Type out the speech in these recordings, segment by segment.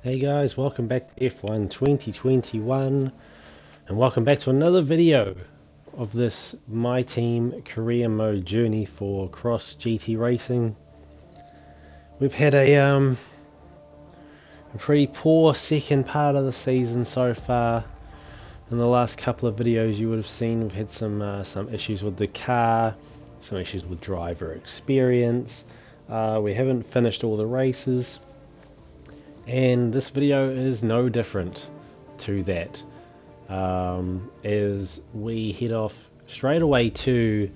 Hey guys, welcome back to F1 2021 and welcome back to another video of this My Team career mode journey for Cross GT Racing. We've had a pretty poor second part of the season so far. In the last couple of videos you would have seen we've had some issues with the car, some issues with driver experience. We haven't finished all the races. And this video is no different to that, as we head off straight away to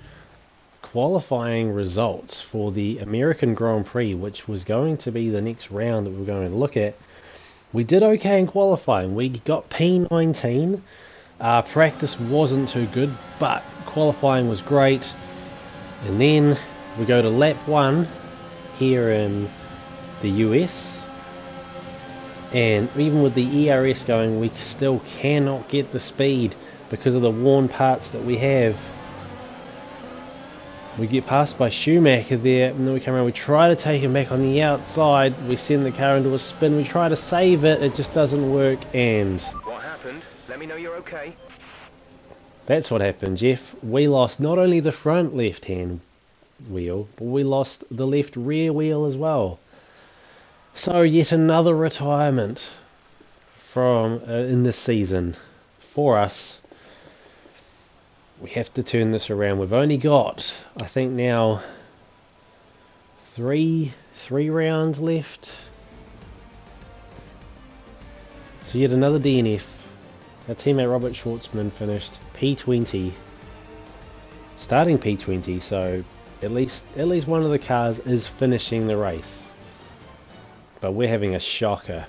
qualifying results for the American Grand Prix, which was going to be the next round that we were going to look at. We did okay in qualifying. We got P19. Practice wasn't too good, but qualifying was great. And then we go to lap 1 here in the US. And even with the ERS going, we still cannot get the speed because of the worn parts that we have. We get passed by Schumacher there, and then we come around, we try to take him back on the outside, we send the car into a spin, we try to save it, it just doesn't work, and... What happened? Let me know you're okay. That's what happened, Jeff. We lost not only the front left-hand wheel, but we lost the left rear wheel as well. So yet another retirement from in this season for us. We have to turn this around. We've only got, I think now, three rounds left. So yet another DNF. Our teammate Robert Schwartzman finished P20, starting P20. So at least one of the cars is finishing the race. But we're having a shocker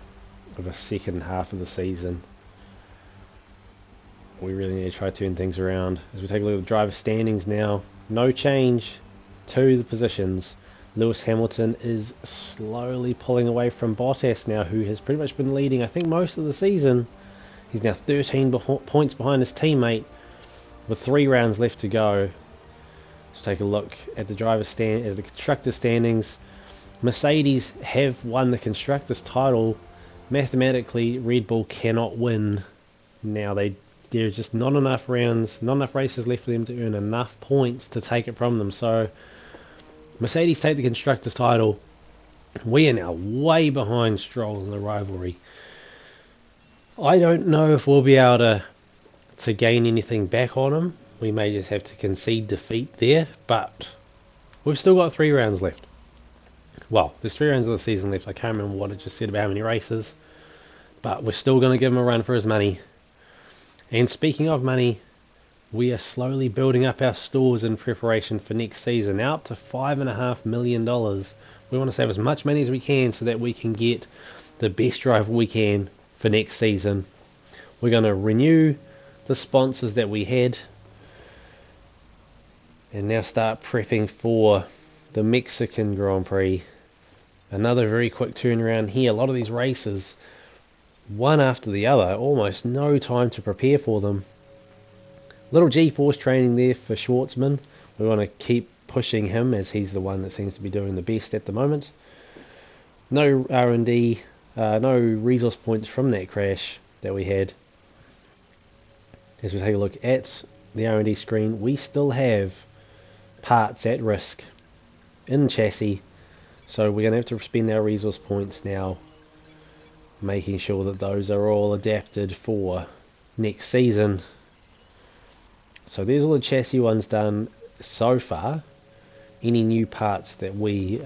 of a second half of the season. We really need to try to turn things around. As we take a look at the driver standings now, no change to the positions. Lewis Hamilton is slowly pulling away from Bottas now, who has pretty much been leading, I think, most of the season. He's now 13 points behind his teammate with 3 rounds left to go. Let's take a look at the the constructor standings. Mercedes have won the Constructors' title. Mathematically, Red Bull cannot win. Now there's just not enough rounds, not enough races left for them to earn enough points to take it from them. So Mercedes take the Constructors' title. We are now way behind Stroll in the rivalry. I don't know if we'll be able to gain anything back on him. We may just have to concede defeat there, but we've still got 3 rounds left. Well, there's 3 rounds of the season left. I can't remember what it just said about how many races. But we're still going to give him a run for his money. And speaking of money, we are slowly building up our stores in preparation for next season. Now up to $5.5 million. We want to save as much money as we can so that we can get the best driver we can for next season. We're going to renew the sponsors that we had. And now start prepping for the Mexican Grand Prix. Another very quick turnaround here. A lot of these races, one after the other, almost no time to prepare for them. Little G-force training there for Schwartzman. We want to keep pushing him as he's the one that seems to be doing the best at the moment. No R&D, no resource points from that crash that we had. As we take a look at the R&D screen, we still have parts at risk in the chassis, so we're going to have to spend our resource points now making sure that those are all adapted for next season. So there's all the chassis ones done so far. Any new parts that we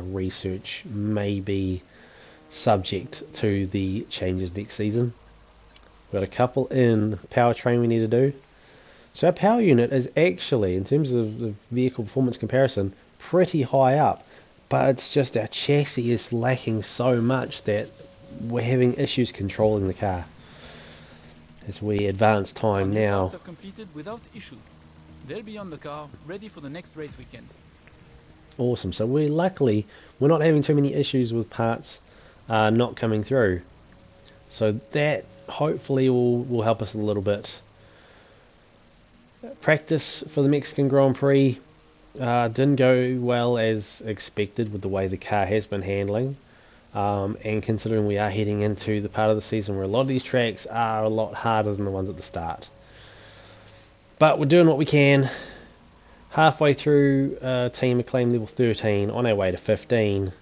research may be subject to the changes next season. We've got a couple in powertrain we need to do. So our power unit is actually, in terms of the vehicle performance comparison, pretty high up, but it's just our chassis is lacking so much that we're having issues controlling the car. As we advance time now. Have completed without issue. They'll be on the car, ready for the next race weekend. Awesome. So we're not having too many issues with parts not coming through. So that hopefully will help us a little bit. Practice for the Mexican Grand Prix didn't go well as expected with the way the car has been handling. and considering we are heading into the part of the season where a lot of these tracks are a lot harder than the ones at the start. But we're doing what we can. Halfway through Team Acclaim level 13, on our way to 15.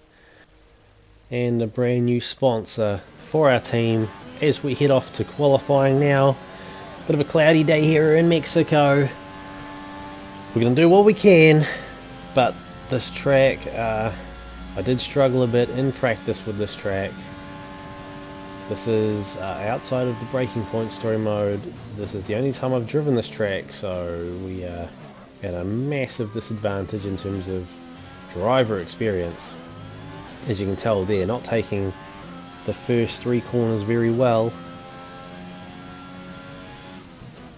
And a brand new sponsor for our team as we head off to qualifying now. Bit of a cloudy day here in Mexico. We're going to do what we can, but this track, I did struggle a bit in practice with this track. This is outside of the Breaking Point story mode. This is the only time I've driven this track, so we had a massive disadvantage in terms of driver experience. As you can tell there, not taking the first 3 corners very well.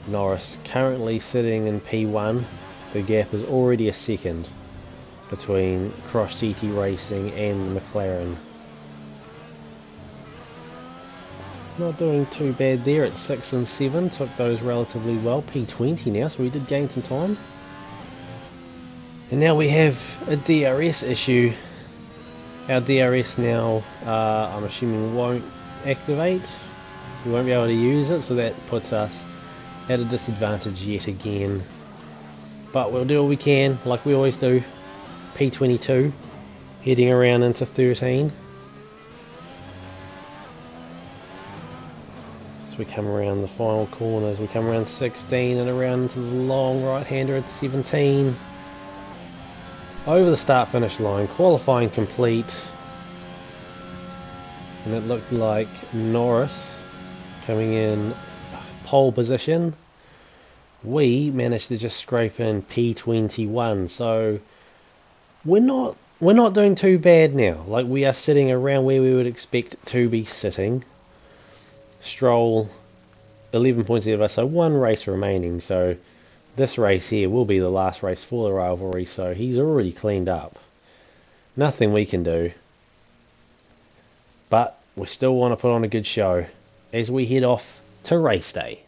Norris currently sitting in P1. The gap is already a second between Cross GT Racing and McLaren. Not doing too bad there at 6 and 7, took those relatively well. P20 now, so we did gain some time. And now we have a DRS issue. Our DRS now, I'm assuming, won't activate. We won't be able to use it, so that puts us at a disadvantage yet again. But we'll do what we can, like we always do. P22, heading around into 13. So we come around the final corners, we come around 16 and around into the long right-hander at 17. Over the start-finish line, qualifying complete. And it looked like Norris coming in pole position. We managed to just scrape in P21, so we're not doing too bad now. Like, we are sitting around where we would expect to be sitting. Stroll 11 points ahead of us, so 1 race remaining, so this race here will be the last race for the rivalry, so he's already cleaned up. Nothing we can do. But we still want to put on a good show as we head off to race day.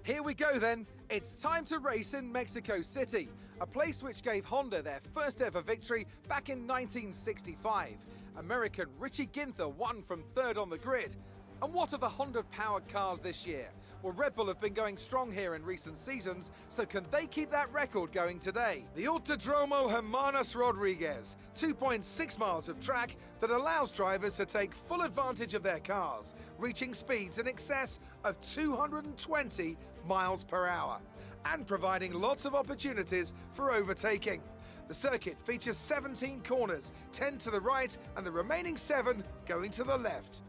Here we go then, it's time to race in Mexico City, a place which gave Honda their first ever victory back in 1965. American Richie Ginther won from 3rd on the grid. And what are the Honda-powered cars this year? Well, Red Bull have been going strong here in recent seasons, so can they keep that record going today? The Autodromo Hermanos Rodriguez, 2.6 miles of track that allows drivers to take full advantage of their cars, reaching speeds in excess of 220 miles per hour, and providing lots of opportunities for overtaking. The circuit features 17 corners, 10 to the right, and the remaining 7 going to the left.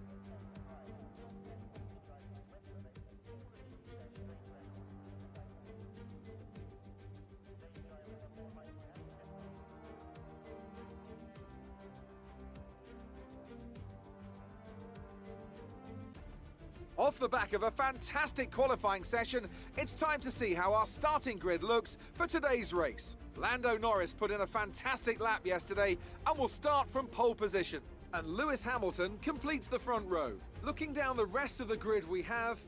Off the back of a fantastic qualifying session, it's time to see how our starting grid looks for today's race. Lando Norris put in a fantastic lap yesterday and will start from pole position. And Lewis Hamilton completes the front row. Looking down the rest of the grid, we have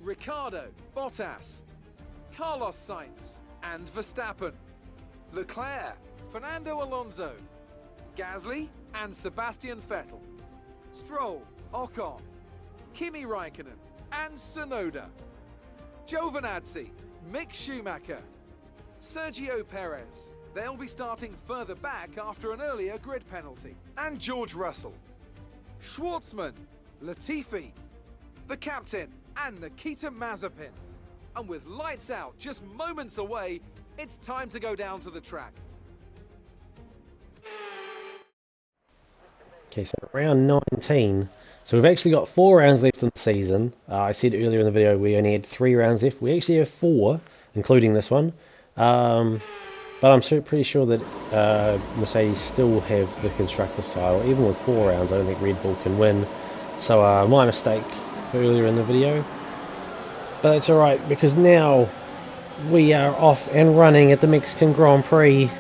Ricciardo, Bottas, Carlos Sainz and Verstappen, Leclerc, Fernando Alonso, Gasly and Sebastian Vettel, Stroll, Ocon, Kimi Raikkonen and Tsunoda, Giovinazzi, Mick Schumacher, Sergio Perez. They'll be starting further back after an earlier grid penalty. And George Russell, Schwartzman, Latifi, the captain and Nikita Mazepin. And with lights out just moments away, it's time to go down to the track. Okay, so round 19. So we've actually got 4 rounds left in the season. I said earlier in the video we only had 3 rounds left. We actually have 4, including this one. But I'm pretty sure that Mercedes still have the Constructors title. Even with 4 rounds, I don't think Red Bull can win. So my mistake earlier in the video. But it's alright, because now we are off and running at the Mexican Grand Prix.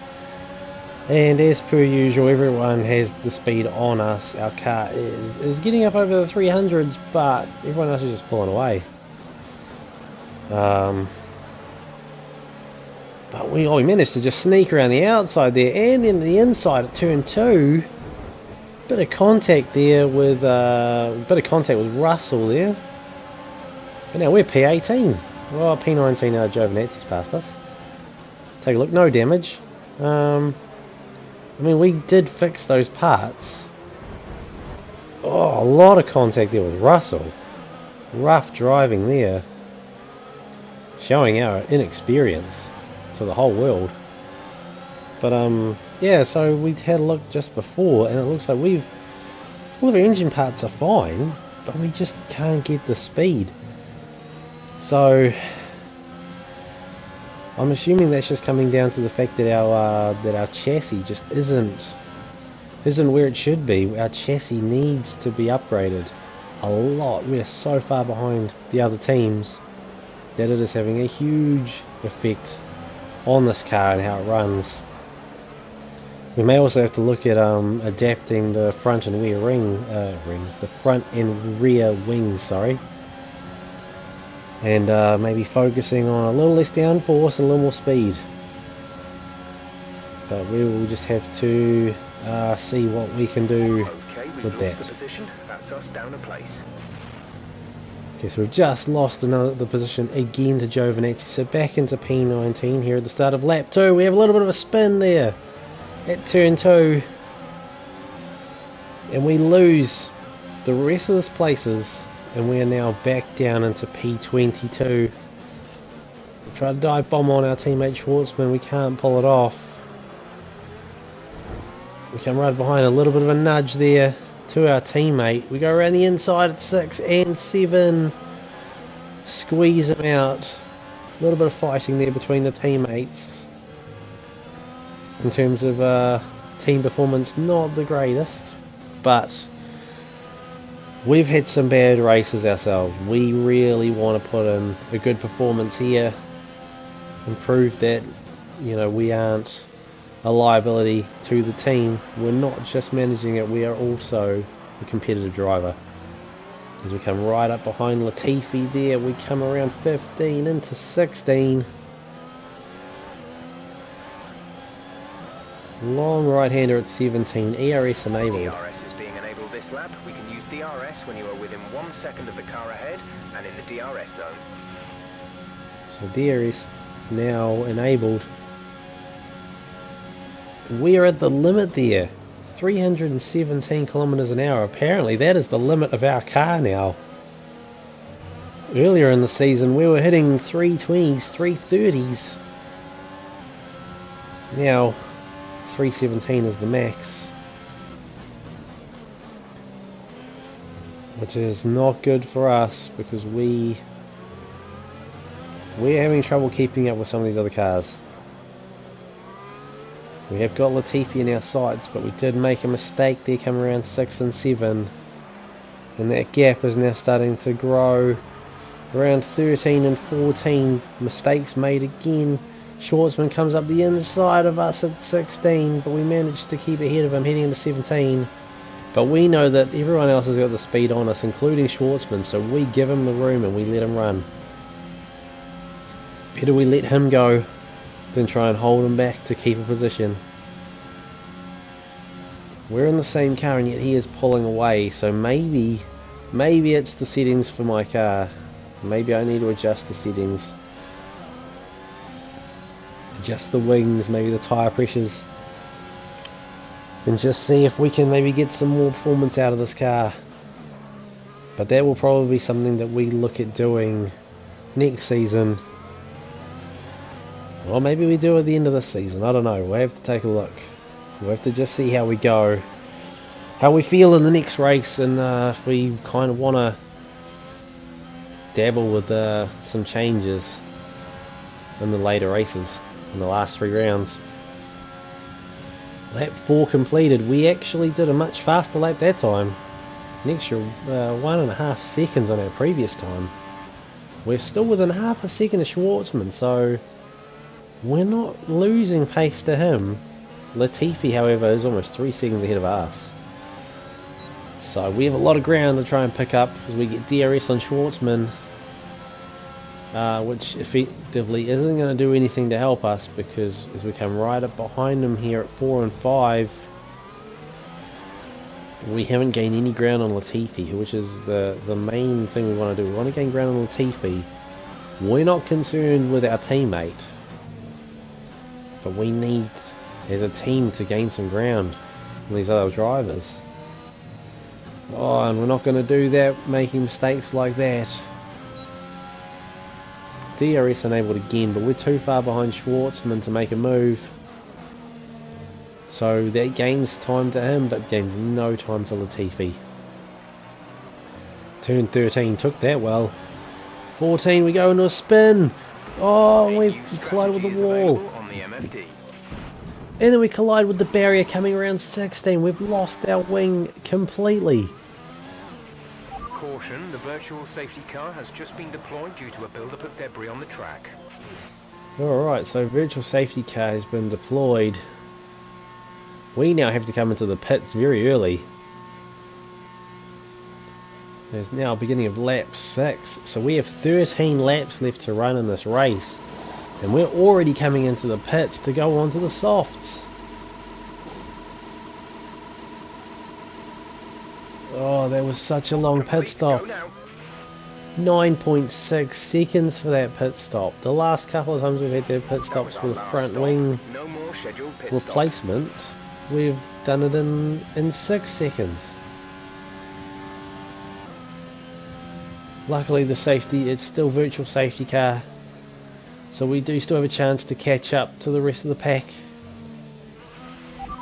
And as per usual, everyone has the speed on us. Our car is getting up over the 300s, but everyone else is just pulling away. But But we managed to just sneak around the outside there and then the inside at turn 2. Bit of contact there with Russell there. But now we're P18. Well, P19 Giovinazzi's past us. Take a look, no damage. I mean, we did fix those parts. Oh, a lot of contact there with Russell. Rough driving there. Showing our inexperience to the whole world. But yeah, so we had a look just before and it looks like all of our engine parts are fine, but we just can't get the speed. So I'm assuming that's just coming down to the fact that our chassis just isn't where it should be. Our chassis needs to be upgraded a lot. We're so far behind the other teams that it is having a huge effect on this car and how it runs. We may also have to look at adapting the front and rear the front and rear wings, sorry. And maybe focusing on a little less downforce and a little more speed. But we will just have to see what we can do with that. The position. That's us down a place. Okay, so we've just lost the position again to Giovinazzi. So back into P19 here at the start of lap 2. We have a little bit of a spin there at turn 2. And we lose the rest of this places. And we are now back down into P22. We try to dive bomb on our teammate Schwartzman. We can't pull it off. We come right behind, a little bit of a nudge there to our teammate. We go around the inside at 6 and 7. Squeeze him out. A little bit of fighting there between the teammates. In terms of team performance, not the greatest. But we've had some bad races ourselves. We really want to put in a good performance here and prove that, you know, we aren't a liability to the team. We're not just managing it, we are also a competitive driver. As we come right up behind Latifi there, we come around 15 into 16. Long right-hander at 17, ERS enabled. DRS is being enabled this lap. We can use DRS when you are within 1 second of the car ahead and in the DRS zone. So DRS now enabled. We are at the limit there. 317 kilometers an hour. Apparently that is the limit of our car now. Earlier in the season we were hitting 320s, 330s. Now 317 is the max, which is not good for us because we're having trouble keeping up with some of these other cars. We have got Latifi in our sights, but we did make a mistake there coming around 6 and 7. And that gap is now starting to grow. Around 13 and 14, mistakes made again. Schwartzman comes up the inside of us at 16, but we managed to keep ahead of him heading into 17. But we know that everyone else has got the speed on us, including Schwartzman, so we give him the room and we let him run. Better we let him go than try and hold him back to keep a position. We're in the same car and yet he is pulling away, so maybe it's the settings for my car. Maybe I need to adjust the settings. Adjust the wings, maybe the tyre pressures. And just see if we can maybe get some more performance out of this car. But that will probably be something that we look at doing next season. Or maybe we do at the end of the season, I don't know, we'll have to take a look. We'll have to just see how we go. How we feel in the next race, and if we kind of want to dabble with some changes in the later races, in the last 3 rounds. Lap 4 completed. We actually did a much faster lap that time. An extra 1.5 seconds on our previous time. We're still within half a second of Schwartzman, so we're not losing pace to him. Latifi, however, is almost 3 seconds ahead of us. So we have a lot of ground to try and pick up as we get DRS on Schwartzman. which effectively isn't going to do anything to help us, because as we come right up behind him here at 4 and 5, we haven't gained any ground on Latifi, which is the main thing we want to do. We want to gain ground on Latifi. We're not concerned with our teammate, but we need, as a team, to gain some ground on these other drivers. Oh, and we're not going to do that, making mistakes like that. DRS enabled again, but we're too far behind Schwartzman to make a move. So that gains time to him, but gains no time to Latifi. Turn 13 took that well. 14, we go into a spin. Oh, we collide with the wall. On the MFD. And then we collide with the barrier coming around 16. We've lost our wing completely. Caution, the virtual safety car has just been deployed due to a buildup of debris on the track. Alright, so virtual safety car has been deployed. We now have to come into the pits very early. It's now beginning of lap 6, so we have 13 laps left to run in this race. And we're already coming into the pits to go onto the softs. Oh, that was such a long pit stop. 9.6 seconds for that pit stop. The last couple of times we've had to have pit stops with front wing No more scheduled pit replacement, we've done it in 6 seconds. Luckily the safety, it's still virtual safety car, so we do still have a chance to catch up to the rest of the pack.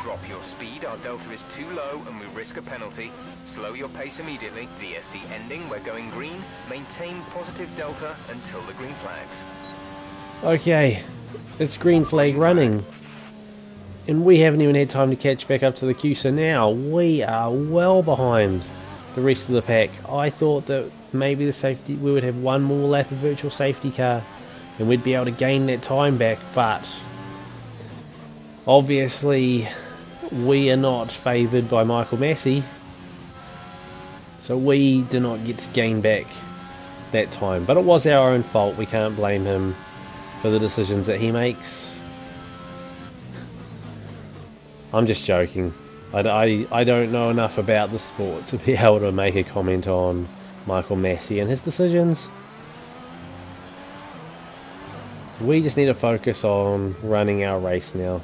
Drop your speed, our delta is too low and we risk a penalty. Slow your pace immediately. VSC ending, we're going green. Maintain positive delta until the green flags. Okay, it's green flag running. And we haven't even had time to catch back up to the queue, so now we are well behind the rest of the pack. I thought that maybe we would have one more lap of virtual safety car and we'd be able to gain that time back, but obviously we are not favoured by Michael Massey, so we do not get to gain back that time. But it was our own fault, we can't blame him for the decisions that he makes. I'm just joking. I don't know enough about the sport to be able to make a comment on Michael Massey and his decisions. We just need to focus on running our race now.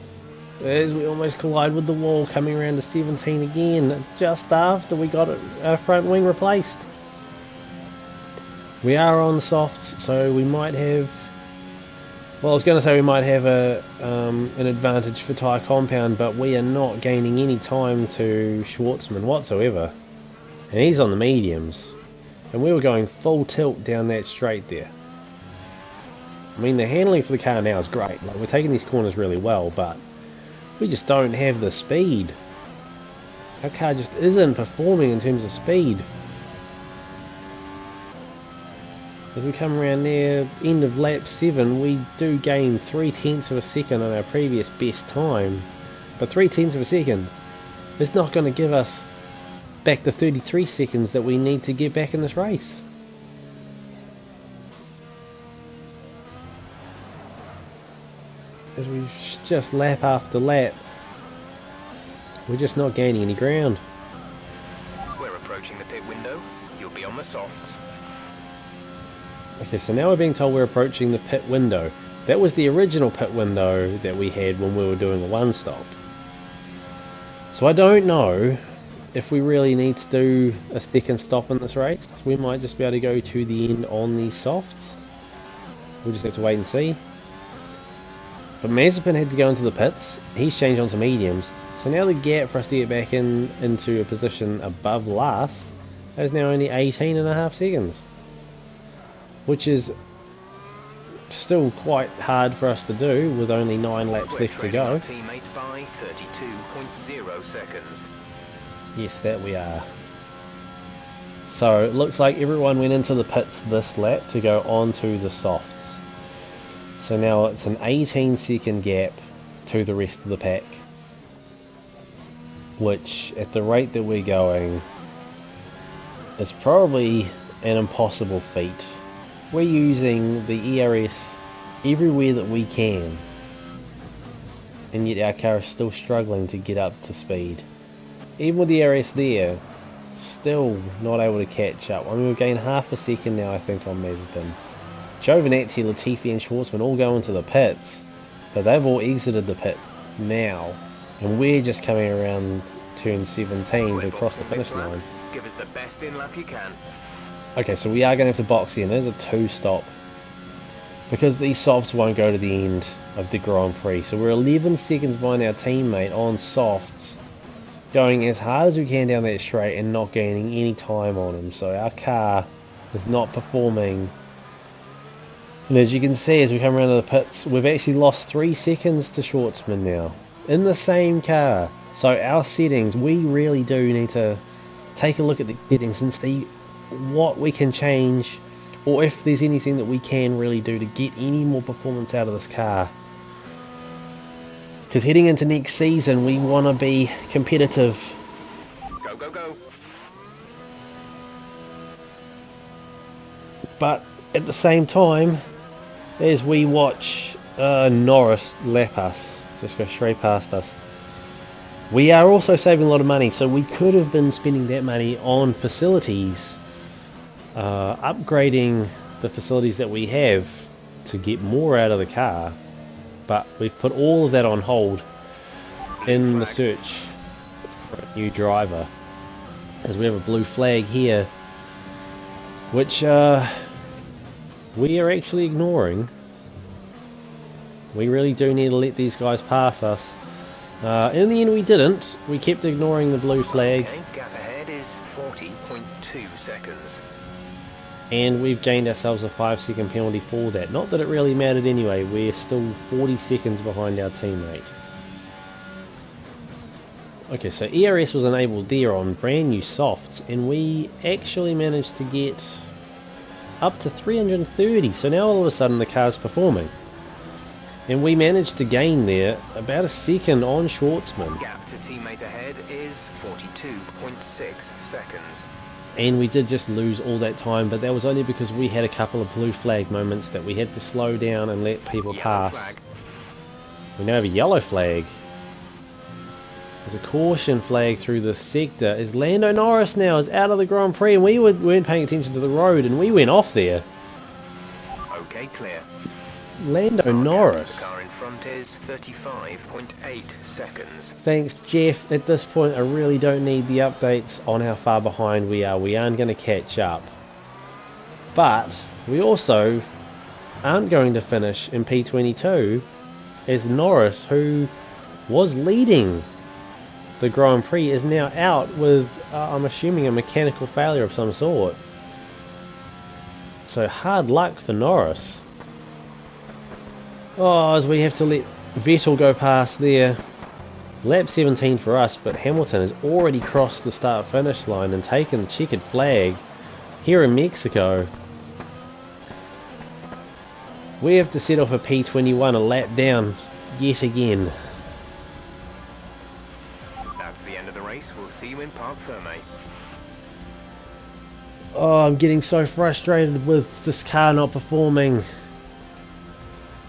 As we almost collide with the wall, coming around to 17 again, just after we got our front wing replaced. We are on the softs, so we might have... Well, I was going to say we might have an advantage for tyre compound, but we are not gaining any time to Schwartzman whatsoever. And he's on the mediums. And we were going full tilt down that straight there. I mean, the handling for the car now is great. Like, we're taking these corners really well, but we just don't have the speed. Our car just isn't performing in terms of speed. As we come around there, end of lap 7, we do gain 3/10 of a second on our previous best time. But 3/10 of a second is not going to give us back the 33 seconds that we need to get back in this race. As we just lap after lap, we're just not gaining any ground. We're approaching the pit window. You'll be on the softs. Okay, so now we're being told we're approaching the pit window. That was the original pit window that we had when we were doing a one stop. So I don't know if we really need to do a second stop in this race. We might just be able to go to the end on the softs. We'll just have to wait and see. But Mazepin had to go into the pits. He's changed onto mediums. So now the gap for us to get back into a position above last is now only 18.5 seconds. Which is still quite hard for us to do with only 9 laps left to go. Teammate by 32.0 seconds. Yes, that we are. So it looks like everyone went into the pits this lap to go onto the softs. So now it's an 18-second gap to the rest of the pack. Which, at the rate that we're going, is probably an impossible feat we're using the ERS everywhere that we can, and yet our car is still struggling to get up to speed. Even with the ERS there, still not able to catch up. I mean, we've gained half a second now, I think, on Mazepin. Giovinazzi, Latifi and Schwartzman all go into the pits, but they've all exited the pit now, and we're just coming around turn 17 to cross the finish line. Give us the best in lap you can. Okay, so we are going to have to box in. There's a 2-stop, because these softs won't go to the end of the Grand Prix. So we're 11 seconds behind our teammate on softs, going as hard as we can down that straight and not gaining any time on him. So our car is not performing. And as you can see, as we come around to the pits, we've actually lost 3 seconds to Schwartzman now in the same car. So our settings, we really do need to take a look at the settings and see what we can change, or if there's anything that we can really do to get any more performance out of this car. Because heading into next season, we want to be competitive. Go, go, go. But at the same time, as we watch Norris lap us, just go straight past us, we are also saving a lot of money. So we could have been spending that money on facilities, upgrading the facilities that we have to get more out of the car. But we've put all of that on hold in the search for a new driver, as we have a blue flag here, which we are actually ignoring. We really do need to let these guys pass us. In the end we didn't. We kept ignoring the blue flag. Okay, gap ahead is 40.2 seconds. And we've gained ourselves a 5-second penalty for that. Not that it really mattered anyway, we're still 40 seconds behind our teammate. Okay, so ERS was enabled there on brand new softs, and we actually managed to get up to 330, so now all of a sudden the car's performing. And we managed to gain there about a second on Schwartzman. Gap to teammate ahead is 42.6 seconds. And we did just lose all that time, but that was only because we had a couple of blue flag moments that we had to slow down and let people pass. Flag. We now have a yellow flag. There's a caution flag through the sector, as Lando Norris now is out of the Grand Prix, and we weren't paying attention to the road and we went off there. Okay, clear. Lando Our Norris. gap to the car in front is 35.8 seconds. Thanks, Jeff. At this point I really don't need the updates on how far behind we are. We aren't going to catch up. But we also aren't going to finish in P22, as Norris, who was leading the Grand Prix, is now out with, I'm assuming, a mechanical failure of some sort. So hard luck for Norris. Oh, as we have to let Vettel go past there. Lap 17 for us, but Hamilton has already crossed the start finish line and taken the checkered flag here in Mexico. We have to set off a P21 a lap down yet again. That's the end of the race. We'll see you in Parc Ferme. Oh, I'm getting so frustrated with this car not performing.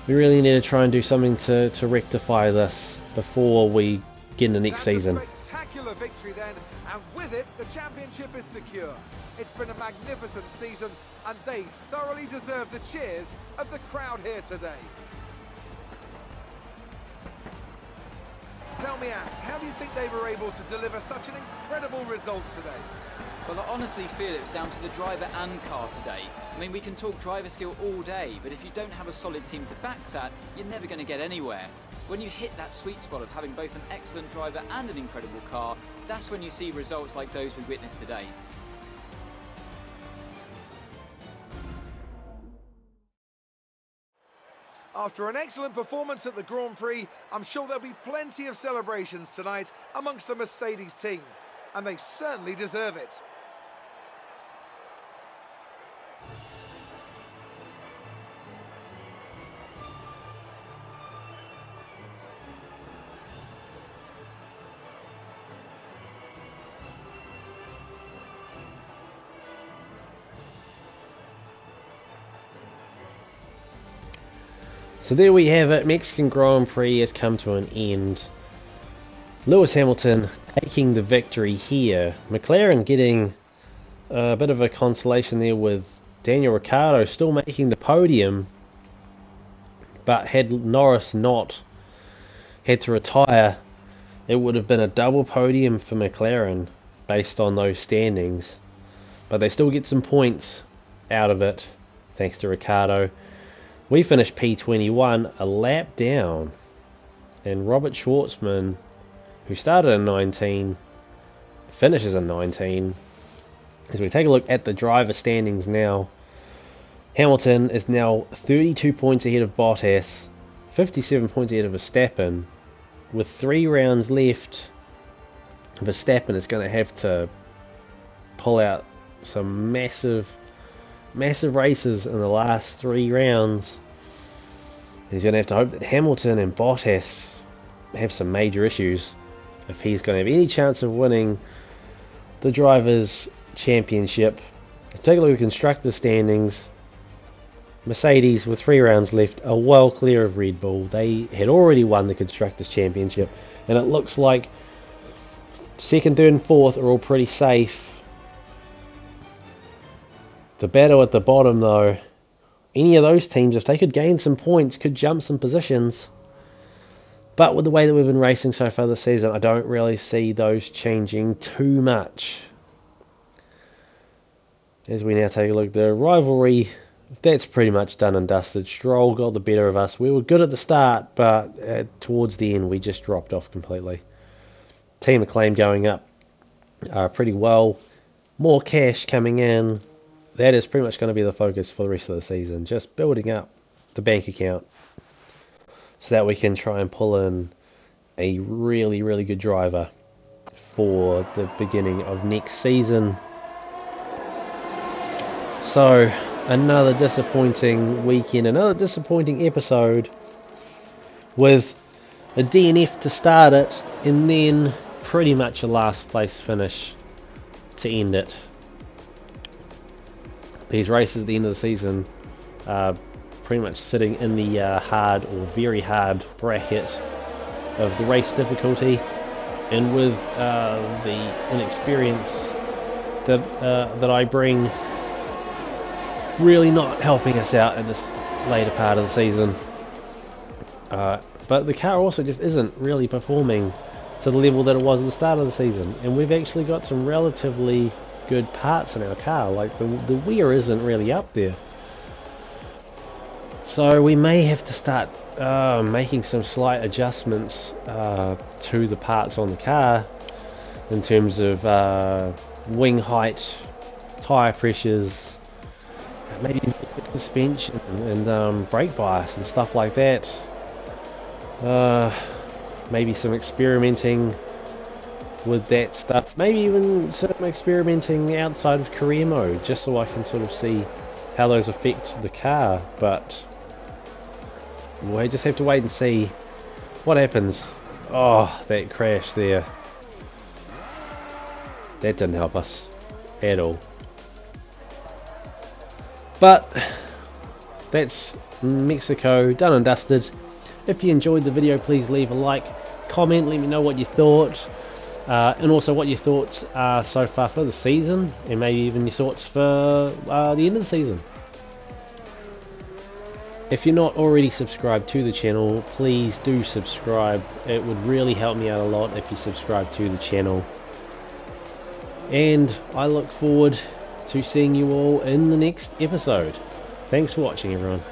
We really need to try and do something to rectify this before we get into next season. A spectacular victory then, and with it, the championship is secure. It's been a magnificent season, and they thoroughly deserve the cheers of the crowd here today. Tell me, Ant, how do you think they were able to deliver such an incredible result today? Well, I honestly feel it was down to the driver and car today. I mean, we can talk driver skill all day, but if you don't have a solid team to back that, you're never going to get anywhere. When you hit that sweet spot of having both an excellent driver and an incredible car, that's when you see results like those we witnessed today. After an excellent performance at the Grand Prix, I'm sure there'll be plenty of celebrations tonight amongst the Mercedes team, and they certainly deserve it. So there we have it. Mexican Grand Prix has come to an end. Lewis Hamilton taking the victory here. McLaren getting a bit of a consolation there with Daniel Ricciardo still making the podium. But had Norris not had to retire, it would have been a double podium for McLaren based on those standings. But they still get some points out of it thanks to Ricciardo. We finished P21, a lap down, and Robert Schwartzman, who started in 19, finishes in 19. As we take a look at the driver standings now, Hamilton is now 32 points ahead of Bottas, 57 points ahead of Verstappen. With 3 rounds left, Verstappen is going to have to pull out some massive races in the last 3 rounds. He's going to have to hope that Hamilton and Bottas have some major issues if he's going to have any chance of winning the Drivers' Championship. Let's take a look at the Constructors' standings. Mercedes, with 3 rounds left, are well clear of Red Bull. They had already won the Constructors' Championship, and it looks like 2nd, 3rd and 4th are all pretty safe. The battle at the bottom though, any of those teams, if they could gain some points, could jump some positions. But with the way that we've been racing so far this season, I don't really see those changing too much. As we now take a look at the rivalry, that's pretty much done and dusted. Stroll got the better of us. We were good at the start, but towards the end we just dropped off completely. Team Acclaim going up pretty well. More cash coming in. That is pretty much going to be the focus for the rest of the season. Just building up the bank account so that we can try and pull in a really, really good driver for the beginning of next season. So, another disappointing weekend, another disappointing episode with a DNF to start it and then pretty much a last place finish to end it. These races at the end of the season are pretty much sitting in the hard or very hard bracket of the race difficulty, and with the inexperience that I bring really not helping us out in this later part of the season. But the car also just isn't really performing to the level that it was at the start of the season, and we've actually got some relatively good parts in our car. Like the wear isn't really up there, so we may have to start making some slight adjustments to the parts on the car in terms of wing height, tire pressures, maybe suspension and brake bias and stuff like that. Maybe some experimenting with that stuff, maybe even some experimenting outside of career mode, just so I can sort of see how those affect the car. But we'll just have to wait and see what happens. Oh, that crash there, that didn't help us at all. But that's Mexico done and dusted. If you enjoyed the video, please leave a like, comment, let me know what you thought. And also what your thoughts are so far for the season, and maybe even your thoughts for the end of the season. If you're not already subscribed to the channel, please do subscribe. It would really help me out a lot if you subscribe to the channel. And I look forward to seeing you all in the next episode. Thanks for watching, everyone.